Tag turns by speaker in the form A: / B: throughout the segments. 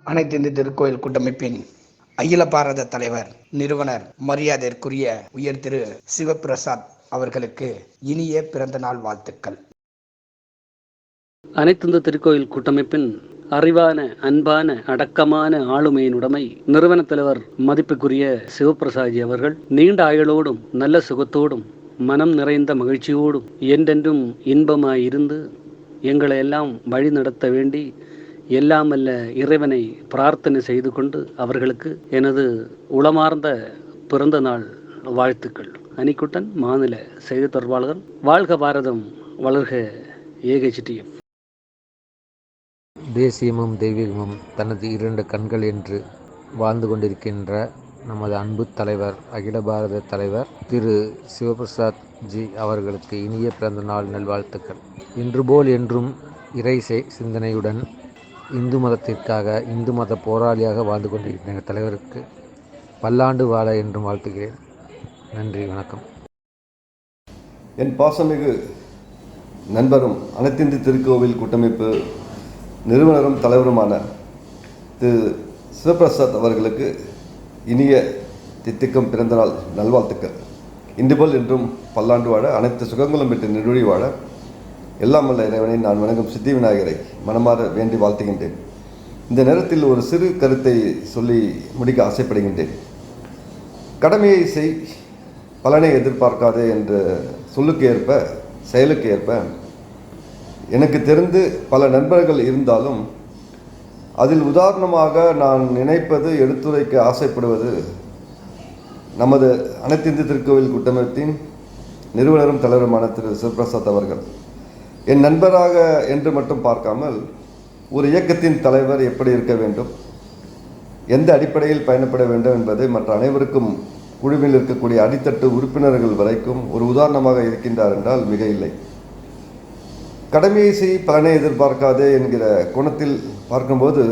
A: அனைத்து இந்திய திருக்கோயில் கூட்டமைப்பின் அகில பாரத தலைவர், நிறுவனர், மரியாதைக்குரிய உயர் திரு சிவபிரசாத் அவர்களுக்கு இனிய பிறந்த நாள் வாழ்த்துக்கள்.
B: அனைத்திந்திய திருக்கோயில் கூட்டமைப்பின் அறிவான, அன்பான, அடக்கமான ஆளுமையினுடைமை நிறுவன தலைவர் மதிப்புக்குரிய சிவபிரசாத்ஜி அவர்கள் நீண்ட ஆயுளோடும் நல்ல சுகத்தோடும் மனம் நிறைந்த மகிழ்ச்சியோடும் என்றென்றும் இன்பமாயிருந்து எங்களை எல்லாம் வழி நடத்த வேண்டி எல்லாம் அல்ல இறைவனை பிரார்த்தனை செய்து கொண்டு அவர்களுக்கு எனது உளமார்ந்த பிறந்த நாள் வாழ்த்துக்கள். அணிக்குட்டன், மாநில செய்தி தொடர்பாளர். வாழ்க பாரதம், வளர்க ஏகச்சிடிஎஃப்.
C: தேசியமும் தெய்வீகமும் தனது இரண்டு கண்கள் என்று வாழ்ந்து கொண்டிருக்கின்ற நமது அன்பு தலைவர், அகில பாரத தலைவர் திரு சிவபிரசாத் ஜி அவர்களுக்கு இனிய பிறந்த நாள் நல்வாழ்த்துக்கள். இன்று போல் என்றும் இறை சிந்தனையுடன் இந்து மதத்திற்காக இந்து மத போராளியாக வாழ்ந்து கொண்டிருக்கின்ற தலைவருக்கு பல்லாண்டு வாழ என்றும் வாழ்த்துகிறேன். நன்றி, வணக்கம்.
D: என் பாசமிகு நண்பரும் அனைத்திந்திய திருக்கோவில் கூட்டமைப்பு நிறுவனரும் தலைவருமான திரு சிவபிரசாத் அவர்களுக்கு இனிய தித்திக்கும் பிறந்தநாள் நல்வாழ்த்துக்கள். இன்று போல் என்றும் பல்லாண்டு வாழ, அனைத்து சுகங்களும் பெற்று நெடுவழி வாழ எல்லாம் வல்ல இறைவனை நான் வணங்கும் சித்தி விநாயகரை மனமாற வேண்டி வாழ்த்துகின்றேன். இந்த நேரத்தில் ஒரு சிறு கருத்தை சொல்லி முடிக்க ஆசைப்படுகின்றேன். கடமையை செய், பலனை எதிர்பார்க்காதே என்ற சொல்லுக்கு ஏற்ப, செயலுக்கு ஏற்ப எனக்கு தெரிந்து பல நண்பர்கள் இருந்தாலும் அதில் உதாரணமாக நான் நினைப்பது, எடுத்துரைக்க ஆசைப்படுவது நமது அனைத்து இந்திய திருக்கோவில் கூட்டமைப்பின் நிறுவனரும் தலைவருமான திரு சிவபிரசாத் அவர்கள். என் நண்பராக என்று மட்டும் பார்க்காமல் ஒரு இயக்கத்தின் தலைவர் எப்படி இருக்க வேண்டும், எந்த அடிப்படையில் பயணப்பட வேண்டும் என்பதை மற்ற அனைவருக்கும், குழுவில் இருக்கக்கூடிய அடித்தட்டு உறுப்பினர்கள் வரைக்கும் ஒரு உதாரணமாக இருக்கின்றார் என்றால் மிக இல்லை. கடமையை செய், பலனை எதிர்பார்க்காதே என்கிற கோணத்தில் பார்க்கும்போது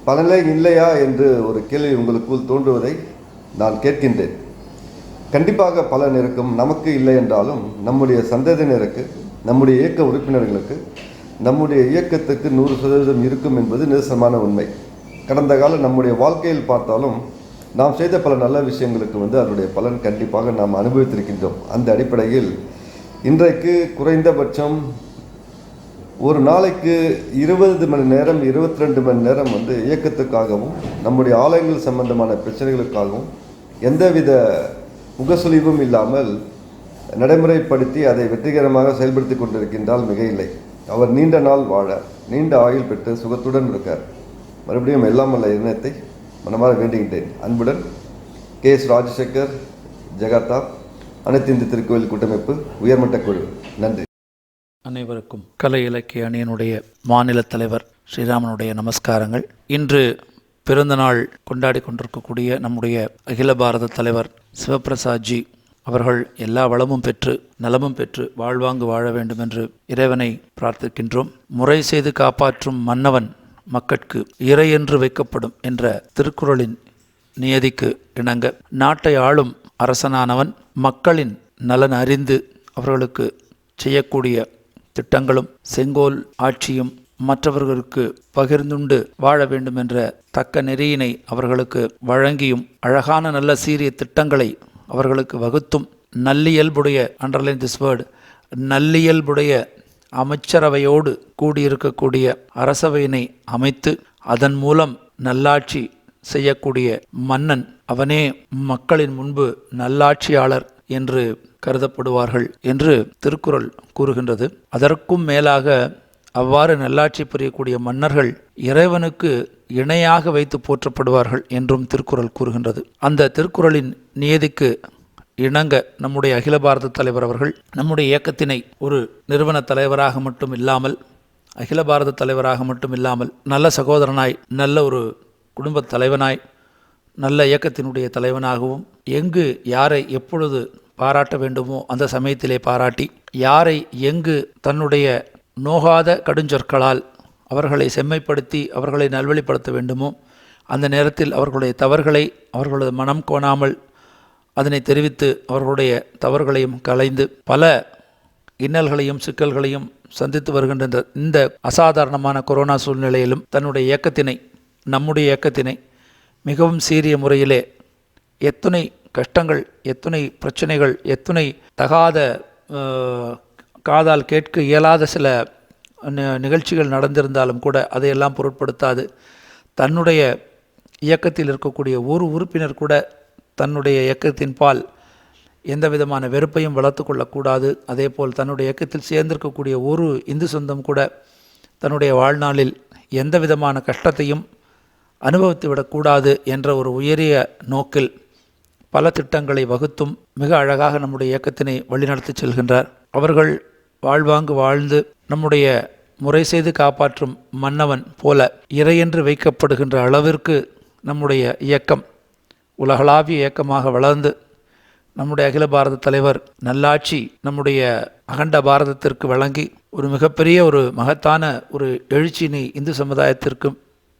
D: பலனை இல்லையா என்று ஒரு கேள்வி உங்களுக்குள் தோன்றுவதை நான் கேட்கின்றேன். கண்டிப்பாக பலன் இருக்கும். நமக்கு இல்லை என்றாலும் நம்முடைய சந்ததியினருக்கு, நம்முடைய இயக்க உறுப்பினர்களுக்கு, நம்முடைய இயக்கத்துக்கு 100% இருக்கும் என்பது நிதர்சனமான உண்மை. கடந்த கால நம்முடைய வாழ்க்கையில் பார்த்தாலும் நாம் செய்த பல நல்ல விஷயங்களுக்கு அதனுடைய பலன் கண்டிப்பாக நாம் அனுபவித்திருக்கின்றோம். அந்த அடிப்படையில் இன்றைக்கு குறைந்தபட்சம் ஒரு நாளைக்கு 20 மணி நேரம், 22 மணி நேரம் இயக்கத்துக்காகவும் நம்முடைய ஆலயங்கள் சம்பந்தமான பிரச்சனைகளுக்காகவும் எந்தவித முகசுலிவும் இல்லாமல் நடைமுறைப்படுத்தி அதை வெற்றிகரமாக செயல்படுத்தி கொண்டிருக்கின்றால் மிக இல்லை. அவர் நீண்ட நாள் வாழ, நீண்ட ஆயுள் பெற்று சுகத்துடன் இருக்கார். மறுபடியும் எல்லாம் அல்ல இணையத்தை மனமாற வேண்டுகின்றேன். அன்புடன் KS ராஜசேகர், ஜெகாத்தா, அனைத்து இந்திய திருக்கோவில் கூட்டமைப்பு உயர்மட்ட குழு. நன்றி.
E: அனைவருக்கும் கலை இலக்கிய அணியினுடைய மாநில தலைவர் ஸ்ரீராமனுடைய நமஸ்காரங்கள். இன்று பிறந்தநாள் கொண்டாடி கொண்டிருக்கக்கூடிய நம்முடைய அகில பாரத தலைவர் சிவபிரசாத்ஜி அவர்கள் எல்லா வளமும் பெற்று நலமும் பெற்று வாழ்வாங்கு வாழ வேண்டும் என்று இறைவனை பிரார்த்திக்கின்றோம். முறை செய்து காப்பாற்றும் மன்னவன் மக்கட்கு இறை என்று வைக்கப்படும் என்ற திருக்குறளின் நியதிக்கு இணங்க நாட்டை ஆளும் அரசனானவன் மக்களின் நலன் அறிந்து அவர்களுக்கு செய்யக்கூடிய திட்டங்களும் செங்கோல் ஆட்சியும் மற்றவர்களுக்கு பகிர்ந்துண்டு வாழ வேண்டும் என்ற தக்க நெறியினை அவர்களுக்கு வழங்கியும் அழகான நல்ல சீரிய திட்டங்களை அவர்களுக்கு வகுத்தும் நல்லியல்புடைய, அண்டர்லைன் திஸ் வேர்டு, நல்லியல்புடைய அமைச்சரவையோடு கூடியிருக்கக்கூடிய அரசவையினை அமைத்து அதன் மூலம் நல்லாட்சி செய்யக்கூடிய மன்னன் அவனே மக்களின் முன்பு நல்லாட்சியாளர் என்று கருதப்படுவார்கள் என்று திருக்குறள் கூறுகின்றது. அதற்கும் மேலாக அவ்வாறு நல்லாட்சி புரியக்கூடிய மன்னர்கள் இறைவனுக்கு இணையாக வைத்து போற்றப்படுவார்கள் என்றும் திருக்குறள் கூறுகின்றது. அந்த திருக்குறளின் நியதிக்கு இணங்க நம்முடைய அகில பாரத தலைவர் அவர்கள் நம்முடைய இயக்கத்தினை ஒரு நிறுவன தலைவராக மட்டும் இல்லாமல், அகில பாரத தலைவராக மட்டும் இல்லாமல், நல்ல சகோதரனாய், நல்ல ஒரு குடும்ப தலைவனாய், நல்ல இயக்கத்தினுடைய தலைவனாகவும், எங்கு யாரை எப்பொழுது பாராட்ட வேண்டுமோ அந்த சமயத்திலே பாராட்டி, யாரை எங்கு தன்னுடைய நோகாத கடுஞ்சொற்களால் அவர்களை செம்மைப்படுத்தி அவர்களை நல்வழிப்படுத்த வேண்டுமோ அந்த நேரத்தில் அவர்களுடைய தவறுகளை அவர்களது மனம் கோணாமல் அதனை தெரிவித்து அவர்களுடைய தவறுகளையும் களைந்து பல இன்னல்களையும் சிக்கல்களையும் சந்தித்து வருகின்ற இந்த அசாதாரணமான கொரோனா சூழ்நிலையிலும் தன்னுடைய இயக்கத்தினை நம்முடைய இயக்கத்தினை மிகவும் சீரிய முறையிலே எத்துணை கஷ்டங்கள், எத்துணை பிரச்சனைகள், எத்துணை தகாத காதால் கேட்க இயலாத சில நிகழ்ச்சிகள் நடந்திருந்தாலும் கூட அதையெல்லாம் பொருட்படுத்தாது தன்னுடைய இயக்கத்தில் இருக்கக்கூடிய ஒரு உறுப்பினர் கூட தன்னுடைய இயக்கத்தின் பால் எந்த விதமான வெறுப்பையும் வளர்த்து கொள்ளக்கூடாது. அதேபோல் தன்னுடைய இயக்கத்தில் சேர்ந்திருக்கக்கூடிய ஒரு இந்து சொந்தம் கூட தன்னுடைய வாழ்நாளில் எந்த விதமான கஷ்டத்தையும் அனுபவித்து விடக்கூடாது என்ற ஒரு உயரிய நோக்கில் பல திட்டங்களை வகுத்தும் மிக அழகாக நம்முடைய இயக்கத்தினை வழிநடத்தி செல்கின்றார். அவர்கள் வாழ்வாங்கு வாழ்ந்து நம்முடைய முறை செய்து காப்பாற்றும் மன்னவன் போல இறையென்று வைக்கப்படுகின்ற அளவிற்கு நம்முடைய இயக்கம் உலகளாவிய இயக்கமாக வளர்ந்து நம்முடைய அகில பாரத தலைவர் நல்லாட்சி நம்முடைய அகண்ட பாரதத்திற்கு வழங்கி ஒரு மிகப்பெரிய ஒரு மகத்தான ஒரு எழுச்சியினை இந்து சமுதாயத்திற்கு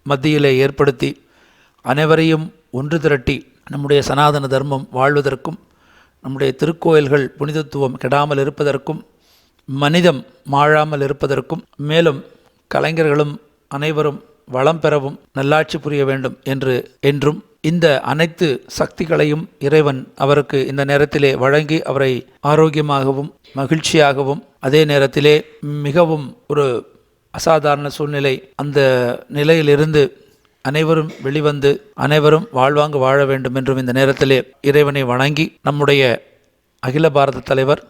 E: மத்தியிலே ஏற்படுத்தி அனைவரையும் ஒன்று திரட்டி நம்முடைய சனாதன தர்மம் வாழ்வதற்கும் நம்முடைய திருக்கோயில்கள் புனிதத்துவம் கெடாமல் இருப்பதற்கும் மனிதம் மாழாமல் இருப்பதற்கும் மேலும் கலைஞர்களும் அனைவரும் வளம் பெறவும் நல்லாட்சி புரிய வேண்டும் என்று என்றும் இந்த அனைத்து சக்திகளையும் இறைவன் அவருக்கு இந்த நேரத்திலே வழங்கி அவரை ஆரோக்கியமாகவும் மகிழ்ச்சியாகவும் அதே நேரத்திலே மிகவும் ஒரு அசாதாரண சூழ்நிலை அந்த நிலையிலிருந்து அனைவரும் வெளிவந்து அனைவரும் வாழ்வாங்கு வாழ வேண்டும் என்றும் இந்த நேரத்திலே இறைவனை வணங்கி நம்முடைய அகில பாரத தலைவர்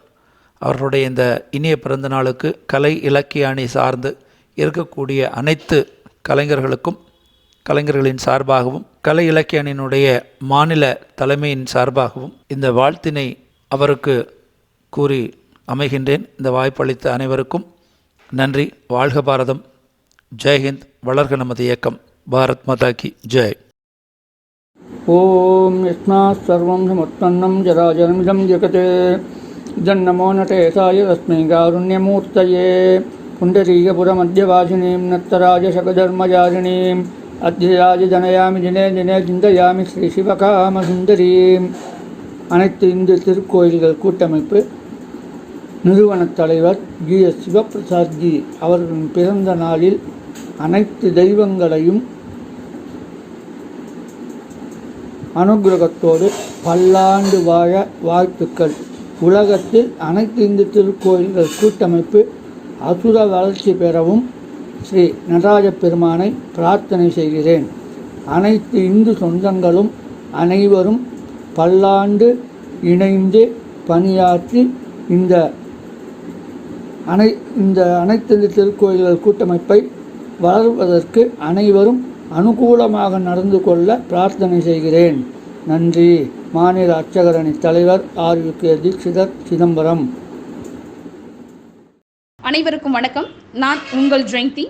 E: அவர்களுடைய இந்த இனிய பிறந்த நாளுக்கு கலை இலக்கிய அணி சார்ந்து இருக்கக்கூடிய அனைத்து கலைஞர்களுக்கும் கலைஞர்களின் சார்பாகவும் கலை இலக்கிய அணியினுடைய மாநில தலைமையின் சார்பாகவும் இந்த வாழ்த்தினை அவருக்கு கூறி அமைகின்றேன். இந்த வாய்ப்பளித்த அனைவருக்கும் நன்றி. வாழ்க பாரதம். ஜெய்ஹிந்த். வளர்க நமது இயக்கம். பாரத் மாதா கி ஜெய்.
F: ஓம் யஸ்மாத் சர்வம் சமுத்பன்னம் ஜராஜரமிதம் ஜகதே ஜன்னமோ நடேசாய தஸ்மை காருண்யமூர்த்தயே புண்டரீகபுரமத்யவாசினீம் நத்தராஜசகதர்மஜாரிணீம் அத்யராஜ ஜனயாமி தினே தினே சிந்தயாமி ஸ்ரீ சிவகாமசுந்தரீம். அனைத்து இந்து திருக்கோயில்கள் கூட்டமைப்பு நிறுவனத் தலைவர் ஜி.எஸ். சிவபிரசாத்ஜி அவர்களின் பிறந்த நாளில் அனைத்து தெய்வங்களையும் அனுகிரகத்தோடு பல்லாண்டு வாழ வாழ்த்துக்கள். உலகத்தில் அனைத்து இந்து திருக்கோயில்கள் கூட்டமைப்பு அசுர வளர்ச்சி பெறவும் ஸ்ரீ நடராஜ பெருமானை பிரார்த்தனை செய்கிறேன். அனைத்து இந்து சொந்தங்களும் அனைவரும் பல்லாண்டு இணைந்து பணியாற்றி இந்த அனைத்து இந்து திருக்கோயில்கள் கூட்டமைப்பை வளர்வதற்கு அனைவரும் அனுகூலமாக நடந்து கொள்ள பிரார்த்தனை செய்கிறேன். நன்றி. மாநில அர்ச்சகரணி தலைவர் ஆர்.யு.கே. தீட்சிதர், சிதம்பரம்.
G: அனைவருக்கும் வணக்கம். நான் உங்கள் ஜெயந்தி,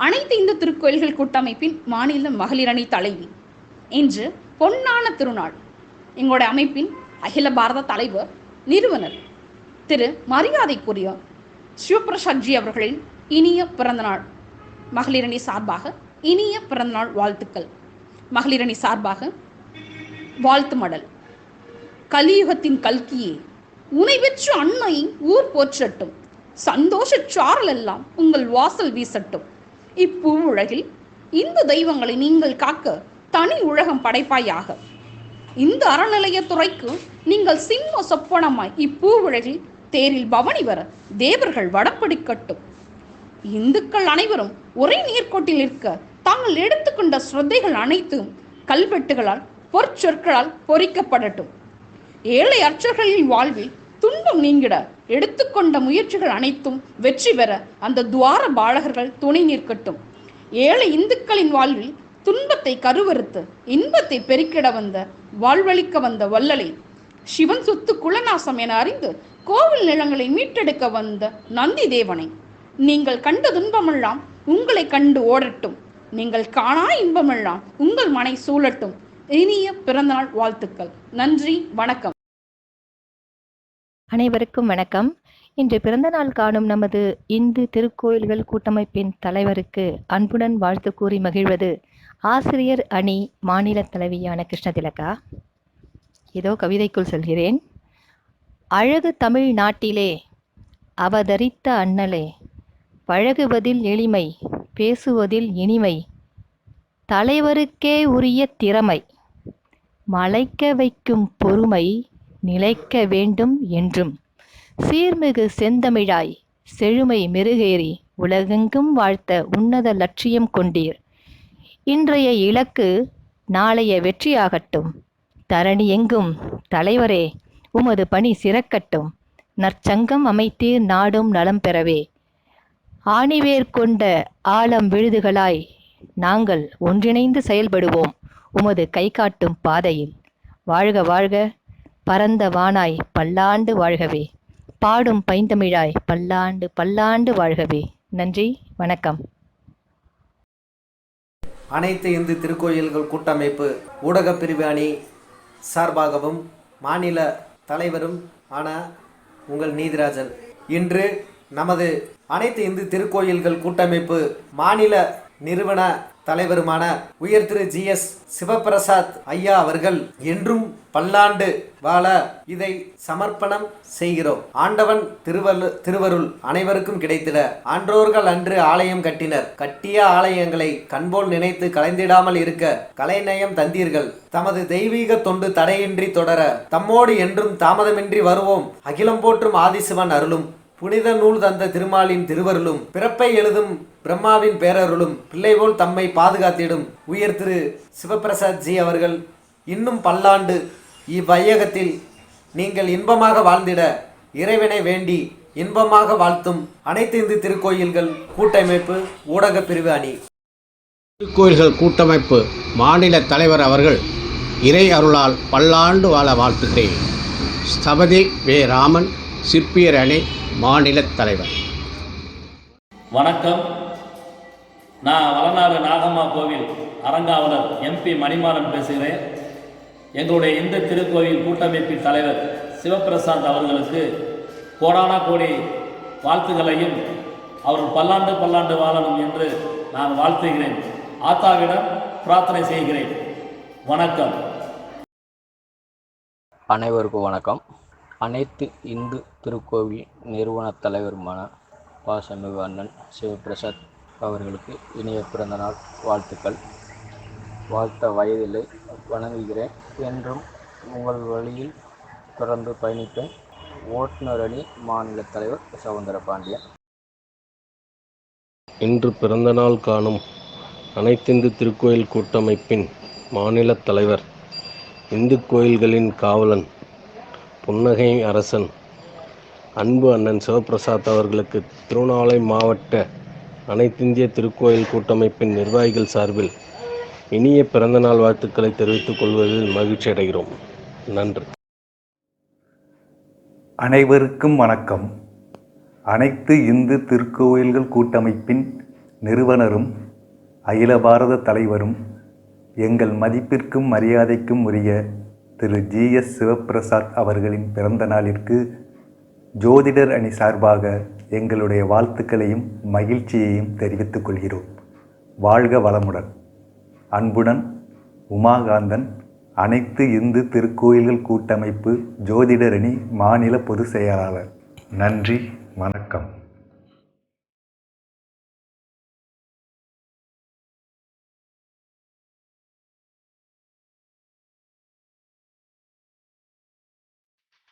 G: அனைத்து இந்து திருக்கோயில்கள் கூட்டமைப்பின் மாநில மகளிர் அணி தலைவி. இன்று பொன்னான திருநாள். எங்களுடைய அமைப்பின் அகில பாரத தலைவர் நிறுவனர் திரு மரியாதைக்குரிய சிவபிரசாத்ஜி அவர்களின் இனிய பிறந்தநாள். மகளிரணி சார்பாக இனிய பிறந்தநாள் வாழ்த்துக்கள். மகளிரணி சார்பாக வாழ்த்து மடல். கலியுகத்தின் கல்கியே, உனை பெற்ற அன்னை ஊர் போற்றட்டும், சந்தோஷ சாரல் எல்லாம் உங்கள் வாசல் வீசட்டும். இப்பூ உலகில் இந்து தெய்வங்களை நீங்கள் காக்க தனி உலகம் படைப்பாயாக. இந்த அறநிலையத்துறைக்கு நீங்கள் சிம்ம சொப்பனமாய் இப்பூ உலகில் தேரில் பவனி வர தேவர்கள் வடப்பிடிக்கட்டும். இந்துக்கள் அனைவரும் ஒரே நீர்க்கோட்டில் இருக்க தாங்கள் எடுத்துக்கொண்ட ஸ்ரத்தைகள் அனைத்தும் கல்வெட்டுகளால் பொற்சொற்களால் பொறிக்கப்படட்டும். ஏழை அர்ச்சர்களின் வாழ்வில் துன்பம் நீங்கிட எடுத்துக்கொண்ட முயற்சிகள் அனைத்தும் வெற்றி பெற அந்த துவார பாலகர்கள் துணை நிற்கட்டும். ஏழை இந்துக்களின் வாழ்வில் துன்பத்தை கருவறுத்து இன்பத்தை பெருக்கிட வந்த வாழ்வழிக்க வந்த வல்லலை, சிவன் சொத்து குலநாசம் என அறிந்து கோவில் நிலங்களை மீட்டெடுக்க வந்த நந்தி தேவனை, நீங்கள் கண்ட துன்பமெல்லாம் உங்களை கண்டு ஓடட்டும், நீங்கள் காணா இன்பமெல்லாம் உங்கள் மனை சூழட்டும். இனிய பிறந்தநாள் வாழ்த்துக்கள். நன்றி, வணக்கம்.
H: அனைவருக்கும் வணக்கம். இன்று பிறந்தநாள் காணும் நமது இந்து திருக்கோயில்கள் கூட்டமைப்பின் தலைவருக்கு அன்புடன் வாழ்த்து கூறி மகிழ்வது ஆசிரியர் அணி மாநில தலைவியான கிருஷ்ணதிலகா. இதோ கவிதைக்குள் செல்கிறேன். அழகு தமிழ் நாட்டிலே அவதரித்த அண்ணலே, பழகுவதில் எளிமை, பேசுவதில் இனிமை, தலைவருக்கே உரிய திறமை, மலைக்க வைக்கும் பொறுமை நிலைக்க வேண்டும் என்றும், சீர்மிகு செந்தமிழாய் செழுமை மெருகேறி உலகெங்கும் வாழ்த்த உன்னத லட்சியம் கொண்டீர். இன்றைய இலக்கு நாளைய வெற்றியாகட்டும். தரணி எங்கும் தலைவரே உமது பணி சிறக்கட்டும். நற்சங்கம் அமைத்தீர் நாடும் நலம் பெறவே. ஆணிவேர் கொண்ட ஆழம் விழுதுகளாய் நாங்கள் ஒன்றிணைந்து செயல்படுவோம் உமது கை காட்டும் பாதையில். வாழ்க வாழ்க, பரந்த வானாய் பல்லாண்டு வாழ்கவே, பாடும் பைந்தமிழாய் பல்லாண்டு பல்லாண்டு வாழ்கவே. நன்றி, வணக்கம்.
I: அனைத்து இந்து திருக்கோயில்கள் கூட்டமைப்பு ஊடகப் பிரிவு அணி சார்பாகவும் மாநில தலைவரும் ஆன உங்கள் நீதிராஜன் இன்று நமது அனைத்து இந்து திருக்கோயில்கள் கூட்டமைப்பு மாநில நிறுவன தலைவருமான உயர் திரு GS சிவபிரசாத் ஐயா அவர்கள் என்றும் பல்லாண்டு வாழ இதை சமர்ப்பணம் செய்கிறோம். ஆண்டவன் திருவருள் அனைவருக்கும் கிடைத்திட. ஆன்றோர்கள் அன்று ஆலயம் கட்டினர், கட்டிய ஆலயங்களை கண்போல் நினைத்து கலைந்திடாமல் இருக்க கலைநயம் தந்தீர்கள். தமது தெய்வீக தொண்டு தடையின்றி தொடர தம்மோடு என்றும் தாமதமின்றி வருவோம். அகிலம் போற்றும் ஆதிசிவன் அருளும் புனித நூல் தந்த திருமாலின் திருவருளும் பிறப்பை எழுதும் பிரம்மாவின் பேரருளும் பிள்ளை போல் தம்மை பாதுகாத்திடும் உயர் திரு சிவபிரசாத் ஜி அவர்கள் இன்னும் பல்லாண்டு இவ்வையகத்தில் நீங்கள் இன்பமாக வாழ்ந்திட இறைவனை வேண்டி இன்பமாக வாழ்த்தும் அனைத்து இந்து திருக்கோயில்கள் கூட்டமைப்பு ஊடக பிரிவு அணி.
J: திருக்கோயில்கள் கூட்டமைப்பு மாநில தலைவர் அவர்கள் இறை அருளால் பல்லாண்டு வாழ வாழ்த்துகிறேன். ஸ்தபதி வே. ராமன், சிற்பியர் அணி மாநில தலைவர்.
K: வணக்கம். நான் வளநாடு நாகம்மா கோவில் அறங்காவலர் MP மணிமாறன் பேசுகிறேன். எங்களுடைய இந்து திருக்கோயில் கூட்டமைப்பின் தலைவர் சிவபிரசாத் அவர்களுக்கு கோடானா கோடி வாழ்த்துக்களையும் அவர் பல்லாண்டு பல்லாண்டு வாழணும் என்று நான் வாழ்த்துகிறேன். ஆத்தாவிடம் பிரார்த்தனை செய்கிறேன். வணக்கம்.
C: அனைவருக்கும் வணக்கம். அனைத்து இந்து திருக்கோவில் நிறுவன தலைவருமான பாசமிகு அண்ணன் சிவபிரசாத் அவர்களுக்கு இனிய பிறந்தநாள் வாழ்த்துக்கள். வாழ்த்த வயதில்லை, வணங்குகிறேன். என்றும் உங்கள் வழியில் தொடர்ந்து பயணிப்பேன். ஓட்டுநர் அணி மாநில தலைவர் சவுந்தர பாண்டியன்.
L: இன்று பிறந்தநாள் காணும் அனைத்திந்து திருக்கோயில் கூட்டமைப்பின் மாநில தலைவர், இந்து கோயில்களின் காவலன், புன்னகை அரசன் அன்பு அண்ணன் சிவபிரசாத் அவர்களுக்கு திருவண்ணாமலை மாவட்ட அனைத்திந்திய திருக்கோயில் கூட்டமைப்பின் நிர்வாகிகள் சார்பில் இனிய பிறந்தநாள் வாழ்த்துக்களை தெரிவித்துக் கொள்வதில் மகிழ்ச்சி அடைகிறோம். நன்றி.
M: அனைவருக்கும் வணக்கம். அனைத்து இந்து திருக்கோயில்கள் கூட்டமைப்பின் நிறுவனரும் அகில பாரத தலைவரும் எங்கள் மதிப்பிற்கும் மரியாதைக்கும் உரிய திரு GS சிவபிரசாத் அவர்களின் பிறந்த நாளிற்கு ஜோதிடர் அணி சார்பாக எங்களுடைய வாழ்த்துக்களையும் மகிழ்ச்சியையும் தெரிவித்துக் கொள்கிறோம். வாழ்க வளமுடன். அன்புடன் உமாகாந்தன், அனைத்து இந்து திருக்கோயில்கள் கூட்டமைப்பு ஜோதிடர் அணி மாநில பொதுச் செயலாளர். நன்றி, வணக்கம்.